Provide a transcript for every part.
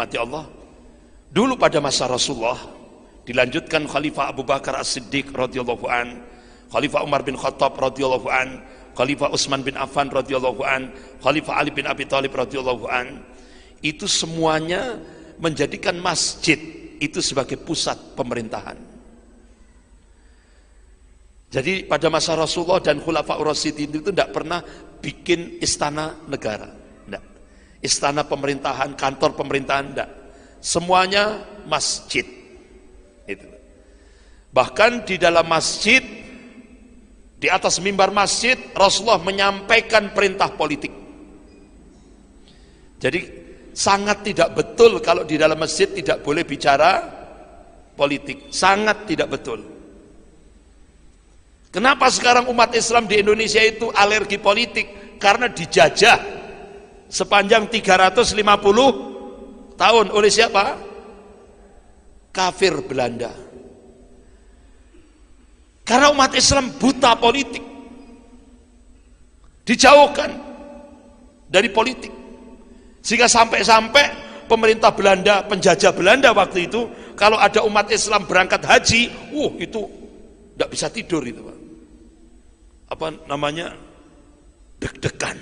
dirahmati Allah, dulu pada masa Rasulullah, dilanjutkan Khalifah Abu Bakar As-Siddiq radhiyallahu an, Khalifah Umar bin Khattab radhiyallahu an, Khalifah Utsman bin Affan radhiyallahu an, Khalifah Ali bin Abi Thalib radhiyallahu an, itu semuanya menjadikan masjid itu sebagai pusat pemerintahan. Jadi pada masa Rasulullah dan Khulafaur Rasyidin itu tidak pernah bikin istana negara, tidak. Istana pemerintahan, kantor pemerintahan, tidak. Semuanya masjid. Itu. Bahkan di dalam masjid, di atas mimbar masjid, Rasulullah menyampaikan perintah politik. Jadi sangat tidak betul kalau di dalam masjid tidak boleh bicara politik. Sangat tidak betul. Kenapa sekarang umat Islam di Indonesia itu alergi politik? Karena dijajah sepanjang 350 tahun oleh siapa? Kafir Belanda. Karena umat Islam buta politik, dijauhkan dari politik, sehingga sampai-sampai pemerintah Belanda, penjajah Belanda waktu itu, kalau ada umat Islam berangkat haji, itu tidak bisa tidur itu, Pak. Apa namanya, deg-degan.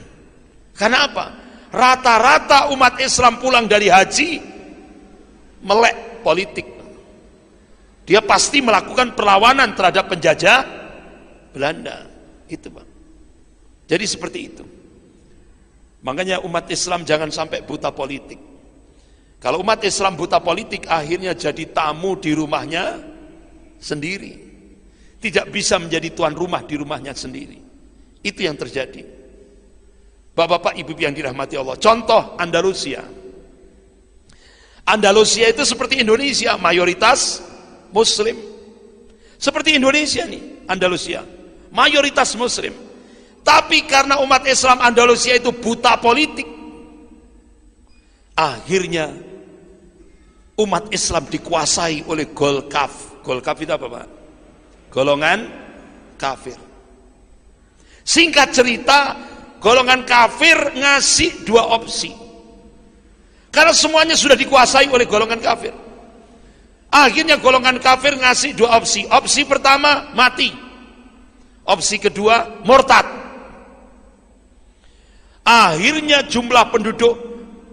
Karena apa? Rata-rata umat Islam pulang dari haji melek politik. Dia pasti melakukan perlawanan terhadap penjajah Belanda. Itu, Pak. Jadi seperti itu. Makanya umat Islam jangan sampai buta politik. Kalau umat Islam buta politik, akhirnya jadi tamu di rumahnya sendiri. Tidak bisa menjadi tuan rumah di rumahnya sendiri. Itu yang terjadi. Bapak-bapak, ibu-ibu yang dirahmati Allah. Contoh Andalusia. Andalusia itu seperti Indonesia, mayoritas Muslim. Seperti Indonesia nih, Andalusia. Mayoritas Muslim. Tapi karena umat Islam Andalusia itu buta politik, akhirnya umat Islam dikuasai oleh Golkaf. Golkaf itu apa, Pak? Golongan kafir. Singkat cerita, golongan kafir ngasih dua opsi. Karena semuanya sudah dikuasai oleh golongan kafir. Akhirnya golongan kafir ngasih dua opsi. Opsi pertama, mati. Opsi kedua, murtad. Akhirnya jumlah penduduk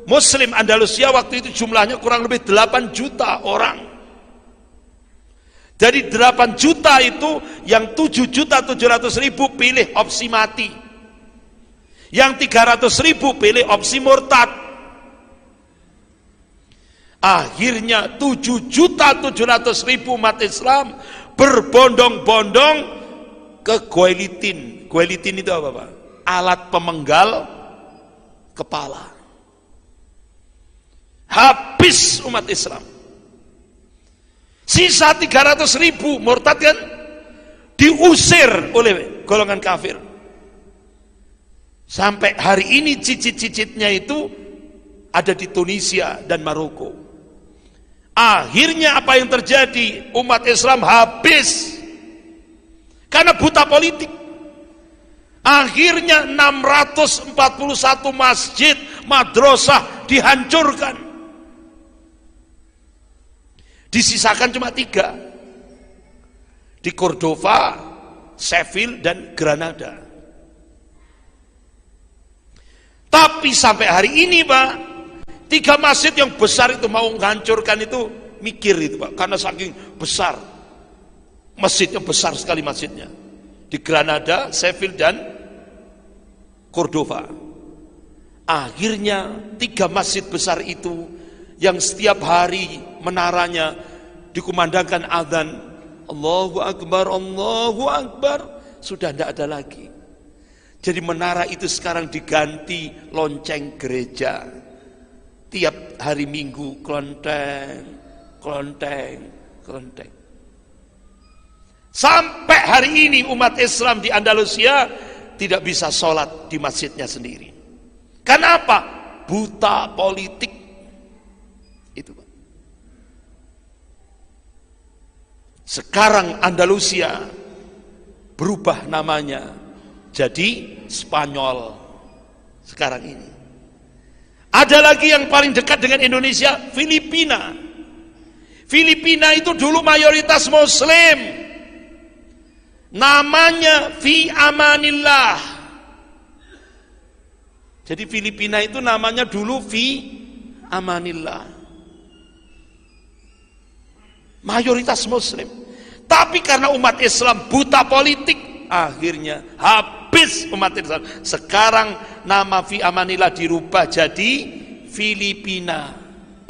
Muslim Andalusia waktu itu jumlahnya kurang lebih 8 juta orang. Dari 8 juta itu, yang 7.700.000 pilih opsi mati. Yang 300.000 pilih opsi murtad. Akhirnya 7.700.000 umat Islam berbondong-bondong ke guelitin. Guelitin itu apa, Pak? Alat pemenggal kepala. Habis umat Islam. Sisa 300.000 murtad kan diusir oleh golongan kafir. Sampai hari ini cicit-cicitnya itu ada di Tunisia dan Maroko. Akhirnya apa yang terjadi? Umat Islam habis karena buta politik. Akhirnya 641 masjid, madrasah dihancurkan. Disisakan cuma 3. Di Cordova, Seville, dan Granada. Tapi sampai hari ini, Pak, 3 masjid yang besar itu mau menghancurkan itu, mikir itu, Pak, karena saking besar. Masjidnya besar sekali masjidnya. Di Granada, Seville, dan Cordova. Akhirnya 3 masjid besar itu yang setiap hari menaranya dikumandangkan azan, Allahu Akbar, Allahu Akbar, sudah tidak ada lagi. Jadi menara itu sekarang diganti lonceng gereja. Tiap hari Minggu klonteng, klonteng, klonteng. Sampai hari ini umat Islam di Andalusia tidak bisa sholat di masjidnya sendiri. Kenapa? Buta politik. Itu, Pak. Sekarang Andalusia berubah namanya jadi Spanyol sekarang ini. Ada lagi yang paling dekat dengan Indonesia, Filipina. Filipina itu dulu mayoritas Muslim, namanya Fi Amanillah. Jadi Filipina itu namanya dulu Fi Amanillah, mayoritas Muslim. Tapi karena umat Islam buta politik, akhirnya habis umat Islam. Sekarang nama Fi Amanillah dirubah jadi Filipina.